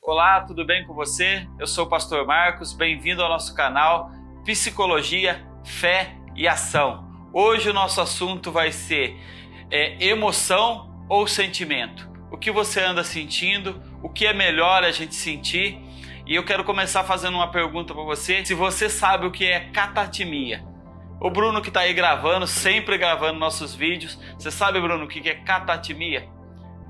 Olá, tudo bem com você? Eu sou o Pastor Marcos, bem-vindo ao nosso canal Psicologia, Fé e Ação. Hoje o nosso assunto vai ser emoção ou sentimento? O que você anda sentindo? O que é melhor a gente sentir? E eu quero começar fazendo uma pergunta para você. Se você sabe o que é catatimia? O Bruno que está aí gravando, sempre gravando nossos vídeos. Você sabe, Bruno, o que é catatimia?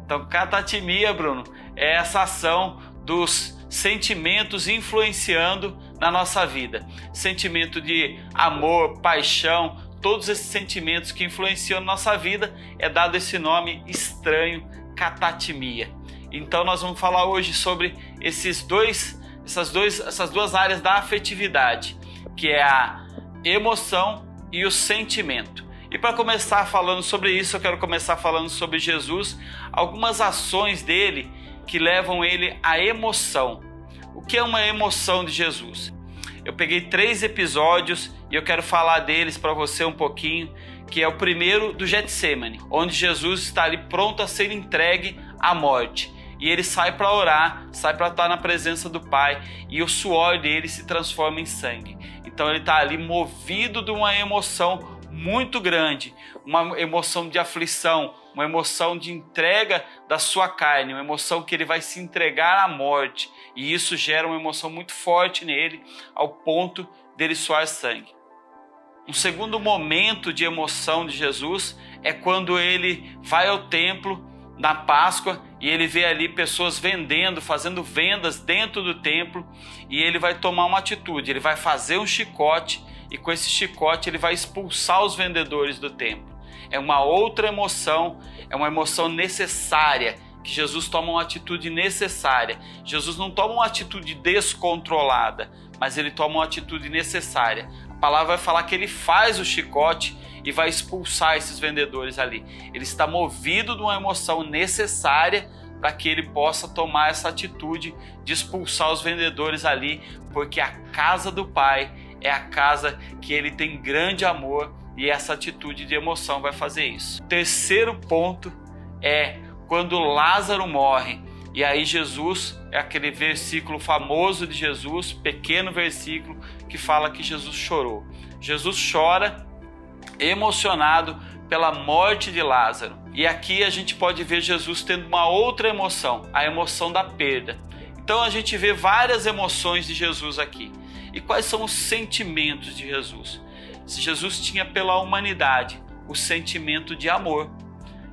Então, catatimia, Bruno, é essa ação dos sentimentos influenciando na nossa vida. Sentimento de amor, paixão, todos esses sentimentos que influenciam na nossa vida é dado esse nome estranho, catatimia. Então nós vamos falar hoje sobre essas duas áreas da afetividade, que é a emoção e o sentimento. E para começar falando sobre isso, eu quero começar falando sobre Jesus, algumas ações dele que levam ele à emoção. O que é uma emoção de Jesus? Eu peguei 3 episódios e eu quero falar deles para você um pouquinho, que é o primeiro do Getsemane, onde Jesus está ali pronto a ser entregue à morte. E ele sai para orar, sai para estar na presença do Pai, e o suor dele se transforma em sangue. Então ele está ali movido de uma emoção muito grande, uma emoção de aflição, uma emoção de entrega da sua carne, uma emoção que ele vai se entregar à morte, e isso gera uma emoção muito forte nele, ao ponto dele suar sangue. Um segundo momento de emoção de Jesus é quando ele vai ao templo na Páscoa e ele vê ali pessoas vendendo, fazendo vendas dentro do templo, e ele vai tomar uma atitude, ele vai fazer um chicote, e com esse chicote ele vai expulsar os vendedores do templo. É uma outra emoção, é uma emoção necessária, que Jesus toma uma atitude necessária. Jesus não toma uma atitude descontrolada, mas ele toma uma atitude necessária. A palavra vai falar que ele faz o chicote e vai expulsar esses vendedores ali. Ele está movido de uma emoção necessária para que ele possa tomar essa atitude de expulsar os vendedores ali, porque a casa do Pai é a casa que ele tem grande amor, e essa atitude de emoção vai fazer isso. O terceiro ponto é quando Lázaro morre, e aí Jesus, é aquele versículo famoso de Jesus, pequeno versículo, que fala que Jesus chorou. Jesus chora emocionado pela morte de Lázaro. E aqui a gente pode ver Jesus tendo uma outra emoção, a emoção da perda. Então a gente vê várias emoções de Jesus aqui. E quais são os sentimentos de Jesus? Jesus tinha pela humanidade o sentimento de amor.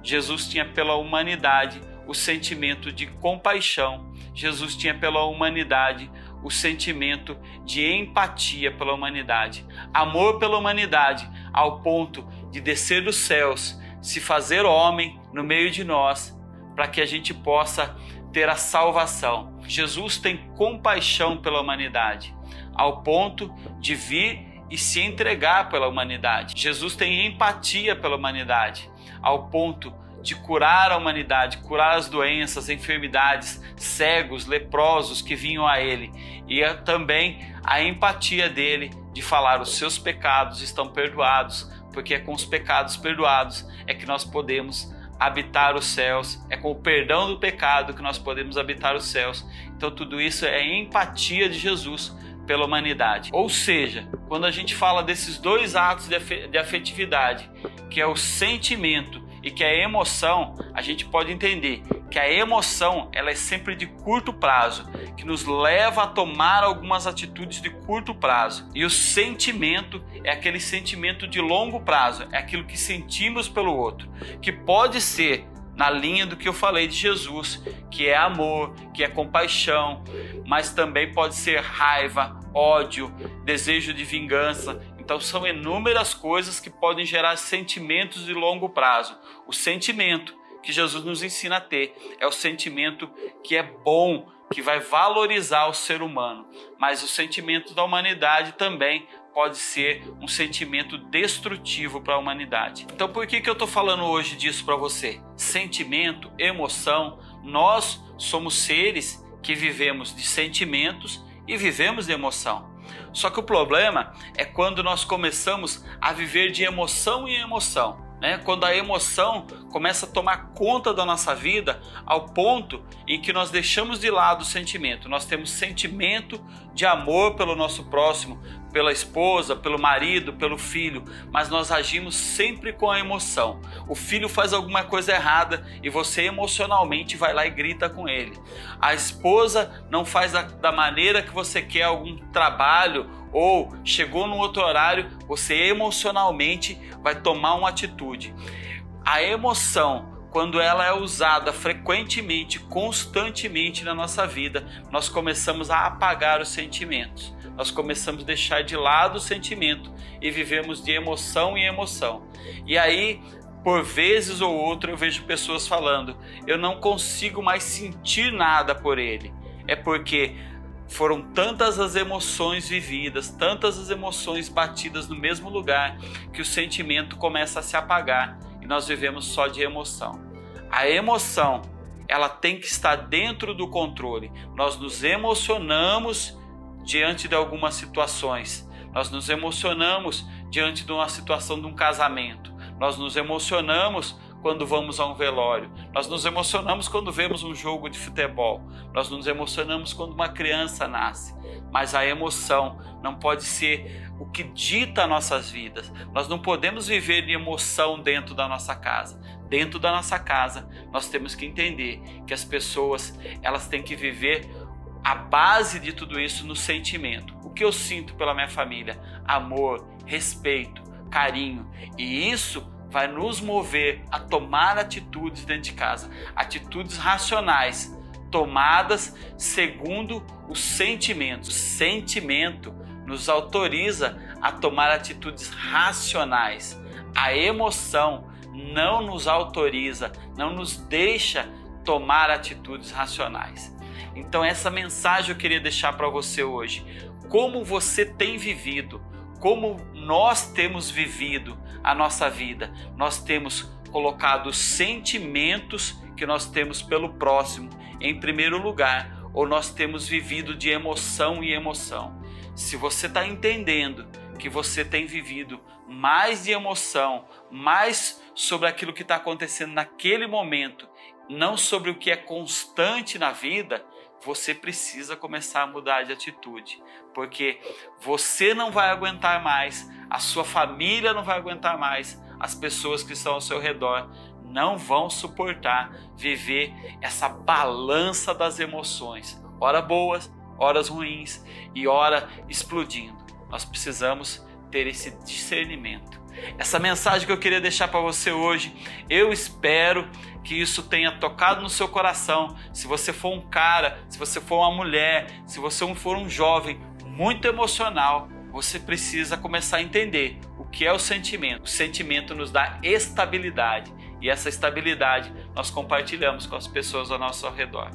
Jesus tinha pela humanidade o sentimento de compaixão. Jesus tinha pela humanidade o sentimento de empatia pela humanidade. Amor pela humanidade, ao ponto de descer dos céus, se fazer homem no meio de nós, para que a gente possa ter a salvação. Jesus tem compaixão pela humanidade, ao ponto de vir e se entregar pela humanidade. Jesus tem empatia pela humanidade, ao ponto de curar a humanidade, curar as doenças, enfermidades, cegos, leprosos que vinham a ele. E também a empatia dele de falar: os seus pecados estão perdoados, porque é com os pecados perdoados é que nós podemos habitar os céus, é com o perdão do pecado que nós podemos habitar os céus. Então tudo isso é empatia de Jesus pela humanidade. Ou seja, quando a gente fala desses dois atos de afetividade, que é o sentimento e que é a emoção, a gente pode entender que a emoção ela é sempre de curto prazo, que nos leva a tomar algumas atitudes de curto prazo. E o sentimento é aquele sentimento de longo prazo, é aquilo que sentimos pelo outro, que pode ser na linha do que eu falei de Jesus, que é amor, que é compaixão, mas também pode ser raiva, ódio, desejo de vingança. Então são inúmeras coisas que podem gerar sentimentos de longo prazo. O sentimento que Jesus nos ensina a ter é o sentimento que é bom, que vai valorizar o ser humano. Mas o sentimento da humanidade também pode ser um sentimento destrutivo para a humanidade. Então por que eu estou falando hoje disso para você? Sentimento, emoção, nós somos seres que vivemos de sentimentos e vivemos de emoção. Só que o problema é quando nós começamos a viver de emoção em emoção. né? Quando a emoção começa a tomar conta da nossa vida ao ponto em que nós deixamos de lado o sentimento. Nós temos sentimento de amor pelo nosso próximo, pela esposa, pelo marido, pelo filho, mas nós agimos sempre com a emoção. O filho faz alguma coisa errada e você emocionalmente vai lá e grita com ele. A esposa não faz da maneira que você quer algum trabalho, ou chegou num outro horário, você emocionalmente vai tomar uma atitude. A emoção, quando ela é usada frequentemente, constantemente na nossa vida, nós começamos a apagar os sentimentos. Nós começamos a deixar de lado o sentimento e vivemos de emoção em emoção. E aí, por vezes ou outra, eu vejo pessoas falando: eu não consigo mais sentir nada por ele. É porque foram tantas as emoções vividas, tantas as emoções batidas no mesmo lugar, que o sentimento começa a se apagar e nós vivemos só de emoção. A emoção, ela tem que estar dentro do controle. Nós nos emocionamos diante de algumas situações. Nós nos emocionamos diante de uma situação de um casamento. Nós nos emocionamos quando vamos a um velório. Nós nos emocionamos quando vemos um jogo de futebol. Nós nos emocionamos quando uma criança nasce. Mas a emoção não pode ser o que dita nossas vidas. Nós não podemos viver de emoção dentro da nossa casa. Dentro da nossa casa, nós temos que entender que as pessoas, elas têm que viver a base de tudo isso no sentimento. O que eu sinto pela minha família? Amor, respeito, carinho. E isso vai nos mover a tomar atitudes dentro de casa, atitudes racionais, tomadas segundo os sentimentos. O sentimento nos autoriza a tomar atitudes racionais. A emoção não nos autoriza, não nos deixa tomar atitudes racionais. Então essa mensagem eu queria deixar para você hoje. Como você tem vivido, como nós temos vivido a nossa vida. Nós temos colocado os sentimentos que nós temos pelo próximo em primeiro lugar, ou nós temos vivido de emoção em emoção. Se você está entendendo que você tem vivido mais de emoção, mais sobre aquilo que está acontecendo naquele momento, não sobre o que é constante na vida, você precisa começar a mudar de atitude, porque você não vai aguentar mais, a sua família não vai aguentar mais, as pessoas que estão ao seu redor não vão suportar viver essa balança das emoções, ora boas, horas ruins e hora explodindo. Nós precisamos ter esse discernimento. Essa mensagem que eu queria deixar para você hoje, eu espero que isso tenha tocado no seu coração. Se você for um cara, se você for uma mulher, se você for um jovem muito emocional, você precisa começar a entender o que é o sentimento. O sentimento nos dá estabilidade e essa estabilidade nós compartilhamos com as pessoas ao nosso redor.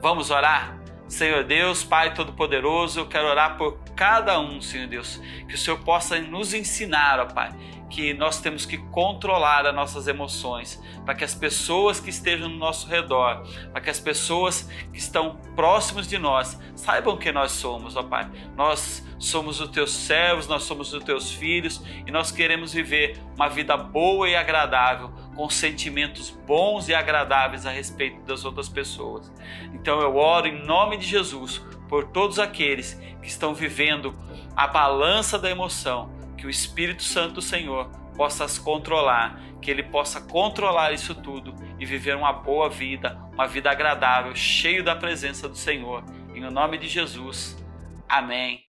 Vamos orar? Senhor Deus, Pai Todo-Poderoso, eu quero orar por cada um, Senhor Deus, que o Senhor possa nos ensinar, ó Pai, que nós temos que controlar as nossas emoções, para que as pessoas que estejam no nosso redor, para que as pessoas que estão próximos de nós, saibam quem nós somos, ó Pai. Nós somos os teus servos, nós somos os teus filhos e nós queremos viver uma vida boa e agradável, com sentimentos bons e agradáveis a respeito das outras pessoas. Então eu oro em nome de Jesus por todos aqueles que estão vivendo a balança da emoção, que o Espírito Santo do Senhor possa as controlar, que Ele possa controlar isso tudo e viver uma boa vida, uma vida agradável, cheio da presença do Senhor. Em nome de Jesus. Amém.